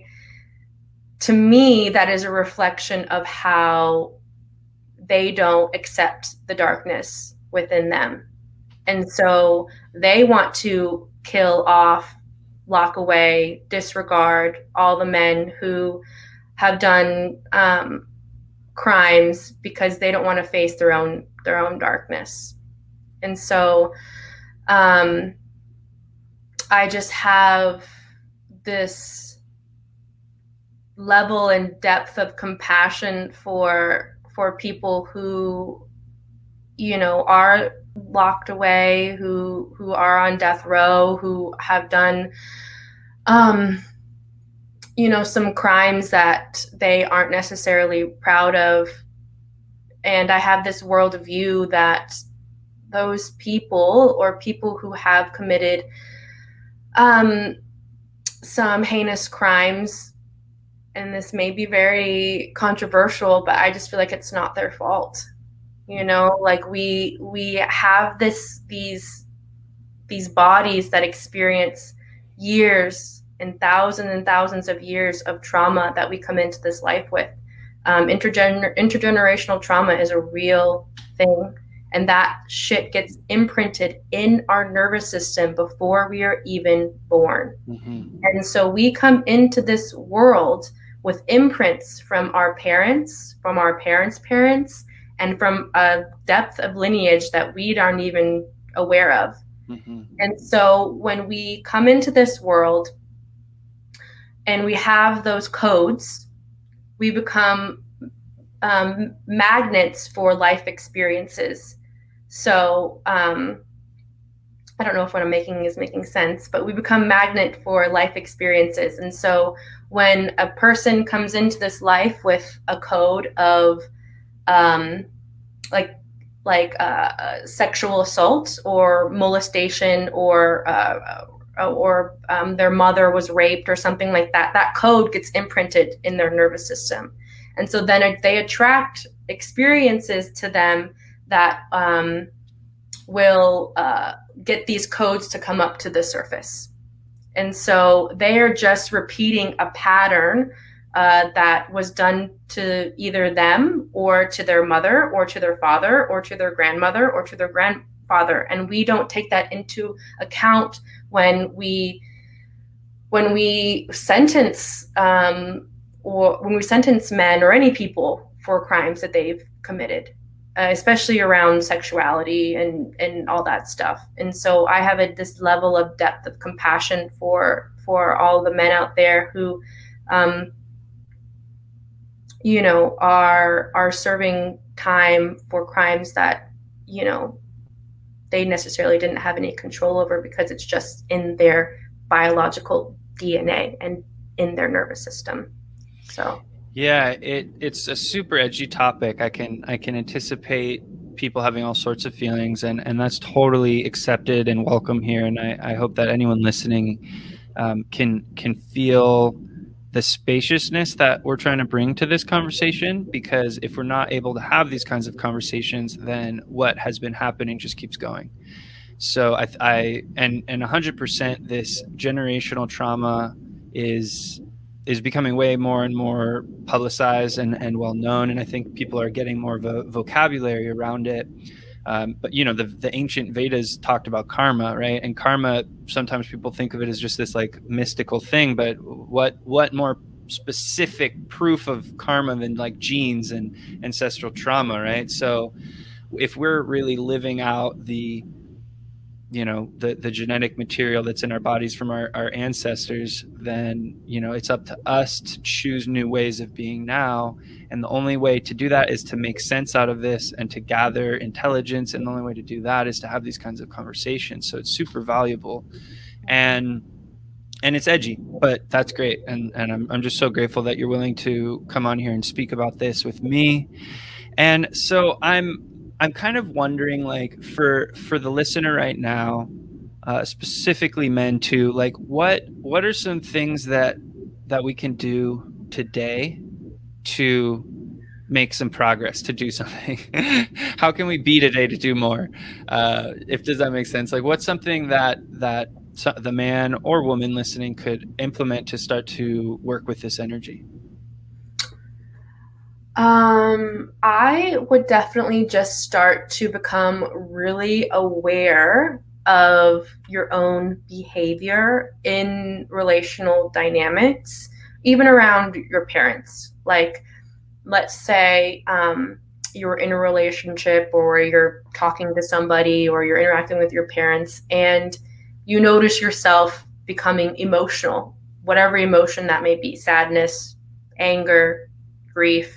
[SPEAKER 6] To me, that is a reflection of how they don't accept the darkness within them. And so they want to kill off, lock away, disregard all the men who have done crimes because they don't want to face their own darkness. And so I just have this level and depth of compassion for people who, you know, are locked away, who are on death row, who have done you know, some crimes that they aren't necessarily proud of. And I have this worldview that those people, or people who have committed some heinous crimes, and this may be very controversial, but I just feel like it's not their fault. You know, like we have these bodies that experience years and thousands of years of trauma that we come into this life with. Intergenerational trauma is a real thing, and that shit gets imprinted in our nervous system before we are even born. Mm-hmm. And so we come into this world with imprints from our parents, from our parents' parents, and from a depth of lineage that we aren't even aware of. Mm-hmm. And so when we come into this world and we have those codes, we become magnets for life experiences. So I don't know if what I'm making is making sense, but we become magnet for life experiences. And so when a person comes into this life with a code of sexual assault or molestation, or their mother was raped or something like that, that code gets imprinted in their nervous system. And so then they attract experiences to them that will get these codes to come up to the surface. And so they are just repeating a pattern that was done to either them or to their mother or to their father or to their grandmother or to their grandfather. And we don't take that into account when we sentence or when we sentence men or any people for crimes that they've committed, especially around sexuality and all that stuff. And so I have this level of depth of compassion for all the men out there who you know, are serving time for crimes that, you know, they necessarily didn't have any control over because it's just in their biological DNA and in their nervous system. So
[SPEAKER 1] yeah, it's a super edgy topic. I can anticipate people having all sorts of feelings, and that's totally accepted and welcome here. And I hope that anyone listening can feel the spaciousness that we're trying to bring to this conversation, because if we're not able to have these kinds of conversations, then what has been happening just keeps going. So I 100% this generational trauma is becoming way more and more publicized and well known, and I think people are getting more of a vocabulary around it. But you know, the ancient Vedas talked about karma, right? And karma, sometimes people think of it as just this like mystical thing, but what more specific proof of karma than like genes and ancestral trauma, right? So if we're really living out the genetic material that's in our bodies from our ancestors, then, you know, it's up to us to choose new ways of being now. And the only way to do that is to make sense out of this and to gather intelligence. And the only way to do that is to have these kinds of conversations. So it's super valuable. And and it's edgy, but that's great. And I'm just so grateful that you're willing to come on here and speak about this with me. And so I'm kind of wondering, like, for the listener right now, specifically men too, like what are some things that we can do today to make some progress, to do something? How can we be today to do more? Does that make sense? Like, what's something that the man or woman listening could implement to start to work with this energy?
[SPEAKER 6] I would definitely just start to become really aware of your own behavior in relational dynamics, even around your parents. Like, let's say you're in a relationship, or you're talking to somebody, or you're interacting with your parents, and you notice yourself becoming emotional, whatever emotion that may be: sadness, anger, grief,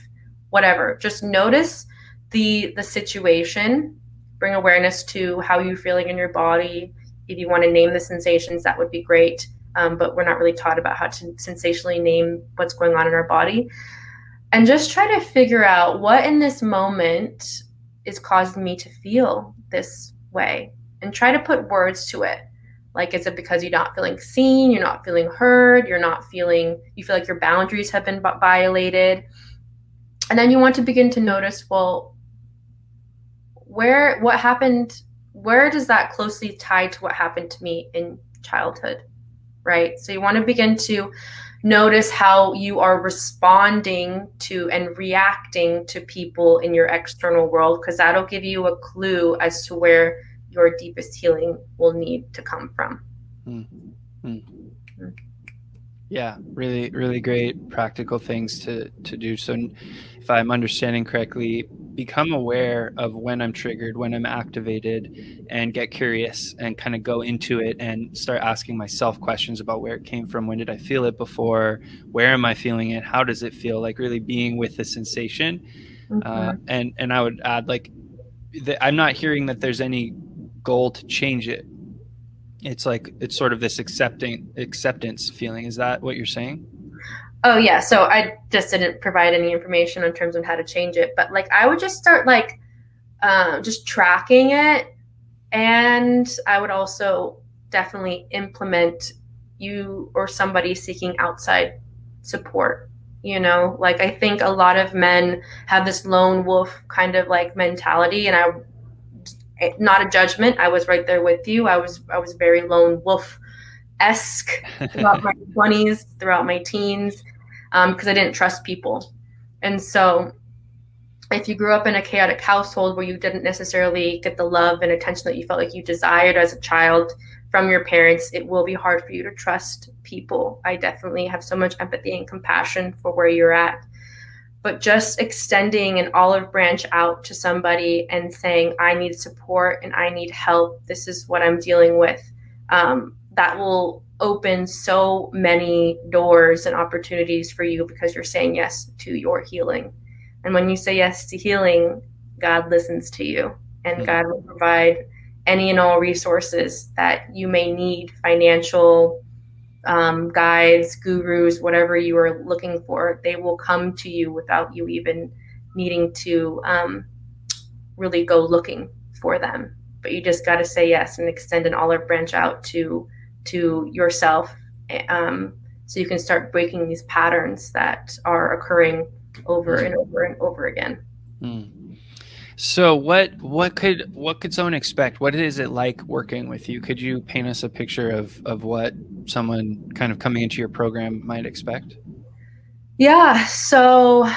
[SPEAKER 6] whatever. Just notice the situation, bring awareness to how you're feeling in your body. If you want to name the sensations, that would be great. But we're not really taught about how to sensationally name what's going on in our body. And just try to figure out what in this moment is causing me to feel this way, and try to put words to it. Like, is it because you're not feeling seen, you're not feeling heard, you feel like your boundaries have been violated? And then you want to begin to notice, well, what happened, where does that closely tie to what happened to me in childhood, right? So you want to begin to notice how you are responding to and reacting to people in your external world, because that'll give you a clue as to where your deepest healing will need to come from.
[SPEAKER 1] Yeah, really, really great practical things to do. So if I'm understanding correctly, become aware of when I'm triggered, when I'm activated, and get curious and kind of go into it and start asking myself questions about where it came from. When did I feel it before? Where am I feeling it? How does it feel? Like, really being with the sensation. And I would add, like, I'm not hearing that there's any goal to change it. It's like, it's sort of this acceptance feeling. Is that what you're saying?
[SPEAKER 6] Oh yeah. So I just didn't provide any information in terms of how to change it, but like, I would just start like, just tracking it. And I would also definitely implement you or somebody seeking outside support. Like, I think a lot of men have this lone wolf kind of like mentality, and not a judgment. I was right there with you. I was very lone wolf-esque throughout my 20s, throughout my teens, because I didn't trust people. And so if you grew up in a chaotic household where you didn't necessarily get the love and attention that you felt like you desired as a child from your parents, it will be hard for you to trust people. I definitely have so much empathy and compassion for where you're at. But just extending an olive branch out to somebody and saying, I need support and I need help, this is what I'm dealing with, that will open so many doors and opportunities for you, because you're saying yes to your healing. And when you say yes to healing, God listens to you, and God will provide any and all resources that you may need, financial, guides, gurus, whatever you are looking for. They will come to you without you even needing to really go looking for them. But you just got to say yes and extend an olive branch out to yourself, so you can start breaking these patterns that are occurring over and over and over again.
[SPEAKER 1] So what could someone expect? What is it like working with you? Could you paint us a picture of what someone kind of coming into your program might expect?
[SPEAKER 6] Yeah. So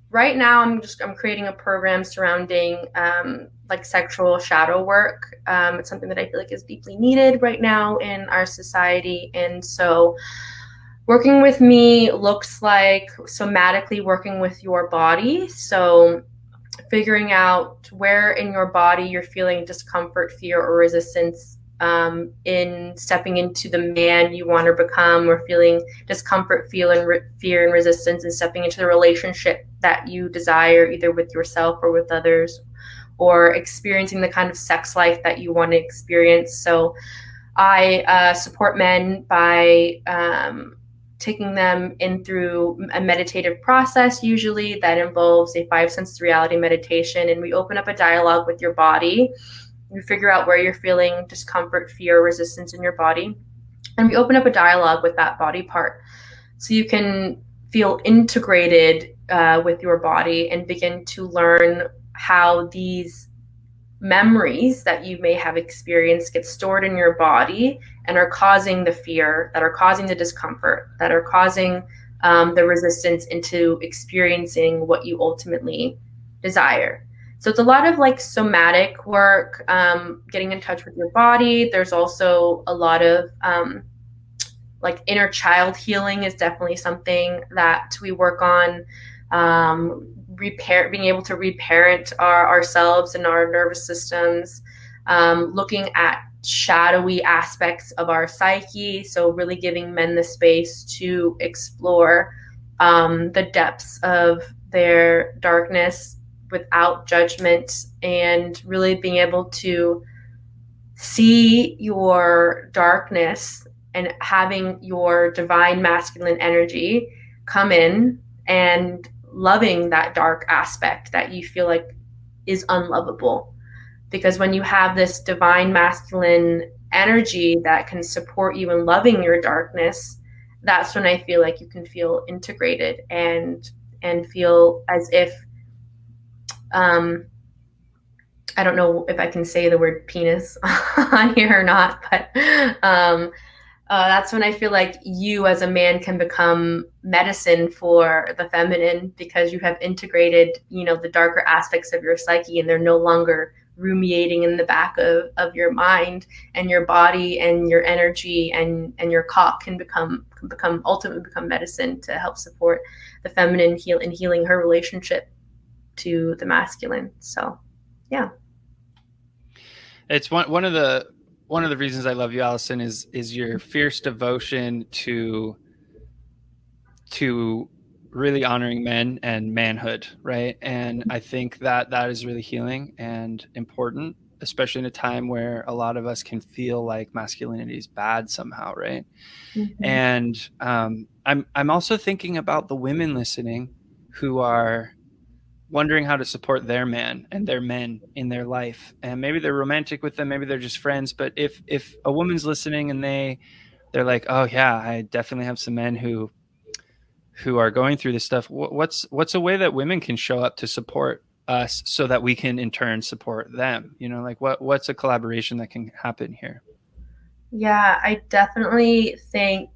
[SPEAKER 6] right now I'm creating a program surrounding like sexual shadow work. It's something that I feel like is deeply needed right now in our society. And so working with me looks like somatically working with your body. So figuring out where in your body you're feeling discomfort, fear, or resistance in stepping into the man you want to become, or feeling discomfort, fear, and resistance in stepping into the relationship that you desire, either with yourself or with others, or experiencing the kind of sex life that you want to experience. So I support men by taking them in through a meditative process, usually that involves a 5 sense reality meditation. And we open up a dialogue with your body. You figure out where you're feeling discomfort, fear, resistance in your body. And we open up a dialogue with that body part so you can feel integrated with your body and begin to learn how these memories that you may have experienced get stored in your body and are causing the fear, that are causing the discomfort, that are causing the resistance into experiencing what you ultimately desire. So it's a lot of like somatic work, getting in touch with your body. There's also a lot of like inner child healing is definitely something that we work on. Being able to reparent ourselves and our nervous systems, looking at shadowy aspects of our psyche. So really giving men the space to explore the depths of their darkness without judgment, and really being able to see your darkness and having your divine masculine energy come in and loving that dark aspect that you feel like is unlovable. Because when you have this divine masculine energy that can support you in loving your darkness, that's when I feel like you can feel integrated and feel as if I don't know if I can say the word penis on here or not, but that's when I feel like you as a man can become medicine for the feminine, because you have integrated, the darker aspects of your psyche, and they're no longer ruminating in the back of your mind, and your body and your energy and your cock can ultimately become medicine to help support the feminine in healing her relationship to the masculine. So, yeah.
[SPEAKER 1] It's one of the reasons I love you, Allison, is your fierce devotion to really honoring men and manhood, right? And I think that is really healing and important, especially in a time where a lot of us can feel like masculinity is bad somehow, right? Mm-hmm. And I'm also thinking about the women listening who are wondering how to support their man and their men in their life. And maybe they're romantic with them, maybe they're just friends. But if a woman's listening and they're like, oh yeah, I definitely have some men who are going through this stuff, what's a way that women can show up to support us so that we can in turn support them? Like what's a collaboration that can happen here?
[SPEAKER 6] Yeah, I definitely think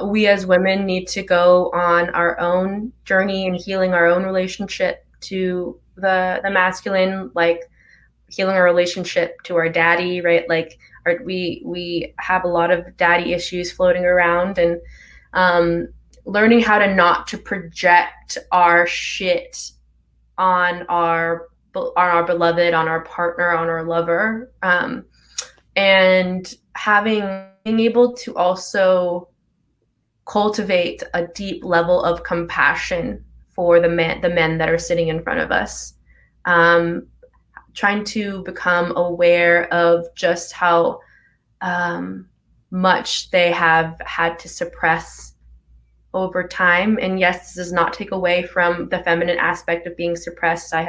[SPEAKER 6] we as women need to go on our own journey in healing our own relationship to the masculine, like healing our relationship to our daddy, right? Like we have a lot of daddy issues floating around, and learning how to not to project our shit on our beloved, on our partner, on our lover, and being able to also cultivate a deep level of compassion for the men that are sitting in front of us. Trying to become aware of just how much they have had to suppress over time. And yes, this does not take away from the feminine aspect of being suppressed. I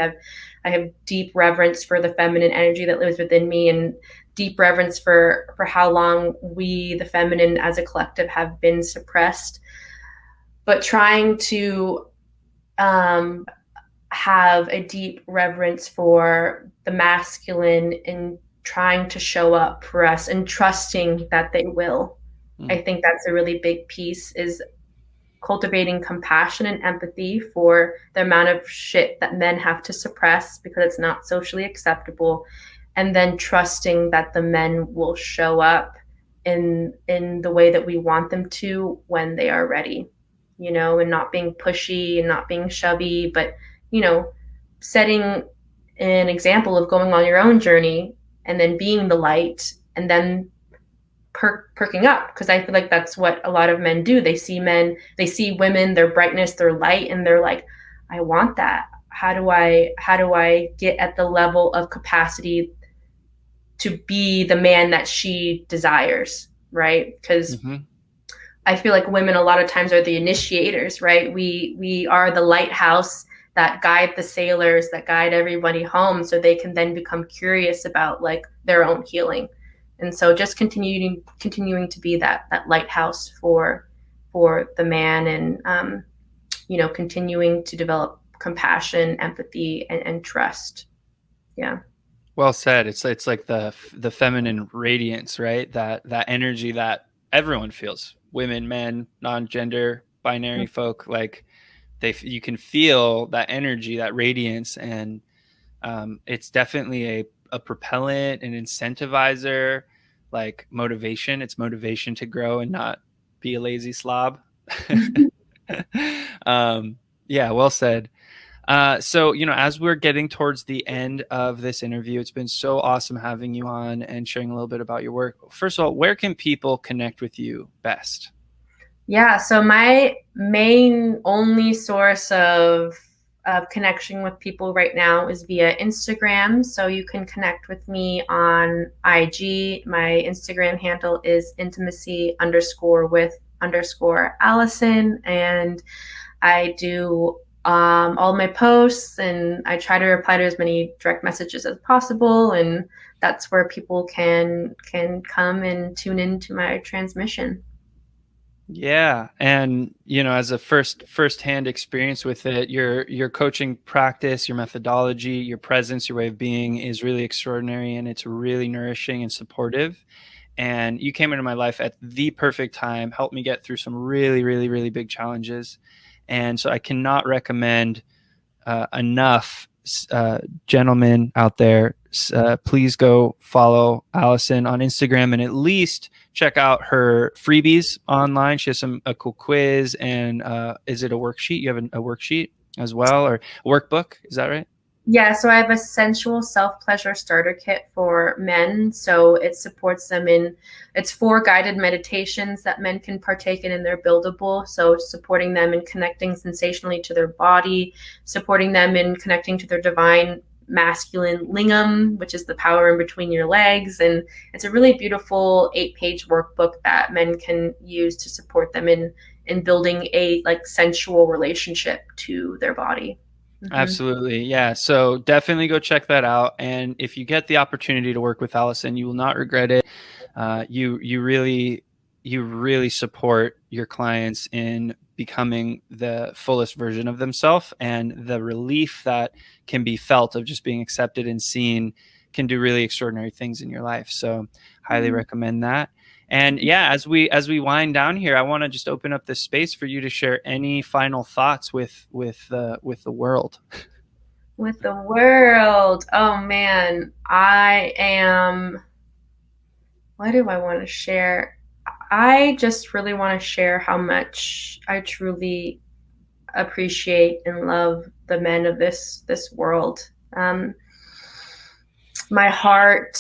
[SPEAKER 6] have deep reverence for the feminine energy that lives within me, and deep reverence for how long we, the feminine as a collective, have been suppressed. But trying to have a deep reverence for the masculine and trying to show up for us and trusting that they will. I think that's a really big piece, is cultivating compassion and empathy for the amount of shit that men have to suppress because it's not socially acceptable, and then trusting that the men will show up in the way that we want them to when they are ready, and not being pushy and not being shovey, but setting an example of going on your own journey and then being the light, and then perking up, because I feel like that's what a lot of men do. They see women, their brightness, their light, and they're like, I want that. How do I get at the level of capacity to be the man that she desires, right? Because I feel like women a lot of times are the initiators, right? We are the lighthouse that guide the sailors, that guide everybody home, so they can then become curious about like their own healing. And so just continuing to be that lighthouse for the man, and continuing to develop compassion, empathy, and trust. Yeah.
[SPEAKER 1] Well said. It's like the feminine radiance, right? That energy that everyone feels. Women, men, non-gender, binary folk, like you can feel that energy, that radiance, and it's definitely a propellant, an incentivizer, like motivation. It's motivation to grow and not be a lazy slob. Yeah, well said. So, as we're getting towards the end of this interview, it's been so awesome having you on and sharing a little bit about your work. First of all, where can people connect with you best?
[SPEAKER 6] Yeah, so my main only source of connection with people right now is via Instagram. So you can connect with me on IG. My Instagram handle is intimacy_with_Allison. And I do all my posts, and I try to reply to as many direct messages as possible. And that's where people can come and tune into my transmission.
[SPEAKER 1] Yeah. And, as a first-hand experience with it, your coaching practice, your methodology, your presence, your way of being is really extraordinary, and it's really nourishing and supportive. And you came into my life at the perfect time, helped me get through some really, really, really big challenges. And so I cannot recommend enough, gentlemen out there, please go follow Allison on Instagram and at least check out her freebies online. She has a cool quiz, and is it a worksheet? You have a worksheet as well, or a workbook? Is that right?
[SPEAKER 6] Yeah, so I have a sensual self-pleasure starter kit for men. So it supports them it's 4 guided meditations that men can partake in, and they're buildable. So supporting them in connecting sensationally to their body, supporting them in connecting to their divine masculine lingam, which is the power in between your legs. And it's a really beautiful 8-page workbook that men can use to support them in building a sensual relationship to their body.
[SPEAKER 1] Absolutely. Yeah. So definitely go check that out. And if you get the opportunity to work with Allison, you will not regret it. You really support your clients in becoming the fullest version of themselves, and the relief that can be felt of just being accepted and seen can do really extraordinary things in your life. So highly recommend that. And yeah, as we wind down here, I want to just open up this space for you to share any final thoughts with the world.
[SPEAKER 6] With the world. Oh man, what do I want to share? I just really want to share how much I truly appreciate and love the men of this world. My heart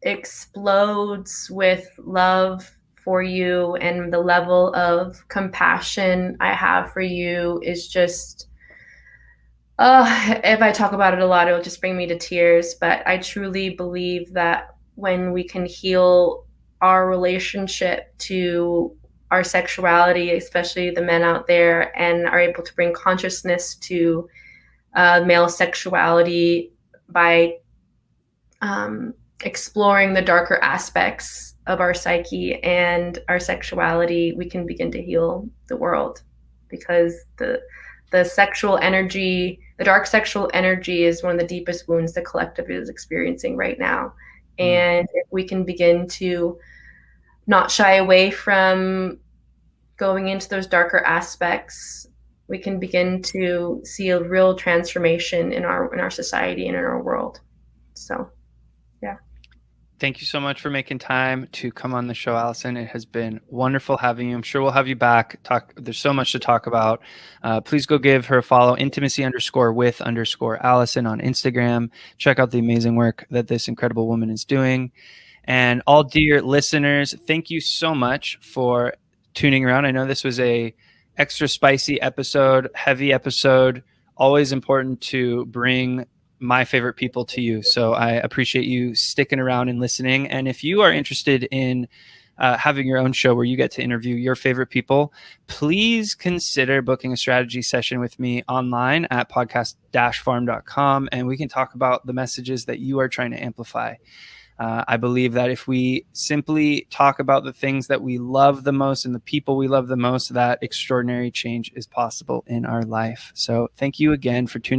[SPEAKER 6] explodes with love for you, and the level of compassion I have for you is just, if I talk about it a lot, it'll just bring me to tears. But I truly believe that when we can heal our relationship to our sexuality, especially the men out there, and are able to bring consciousness to male sexuality by exploring the darker aspects of our psyche and our sexuality, we can begin to heal the world. Because the sexual energy, the dark sexual energy, is one of the deepest wounds the collective is experiencing right now. And if we can begin to not shy away from going into those darker aspects, we can begin to see a real transformation in our society and in our world. So yeah.
[SPEAKER 1] Thank you so much for making time to come on the show, Allison. It has been wonderful having you. I'm sure we'll have you back. There's so much to talk about. Please go give her a follow, intimacy_with_Allison on Instagram. Check out the amazing work that this incredible woman is doing. And all dear listeners, thank you so much for tuning around. I know this was a extra spicy episode, heavy episode. Always important to bring my favorite people to you. So I appreciate you sticking around and listening. And if you are interested in having your own show where you get to interview your favorite people, please consider booking a strategy session with me online at podcast-farm.com, and we can talk about the messages that you are trying to amplify. I believe that if we simply talk about the things that we love the most and the people we love the most, that extraordinary change is possible in our life. So thank you again for tuning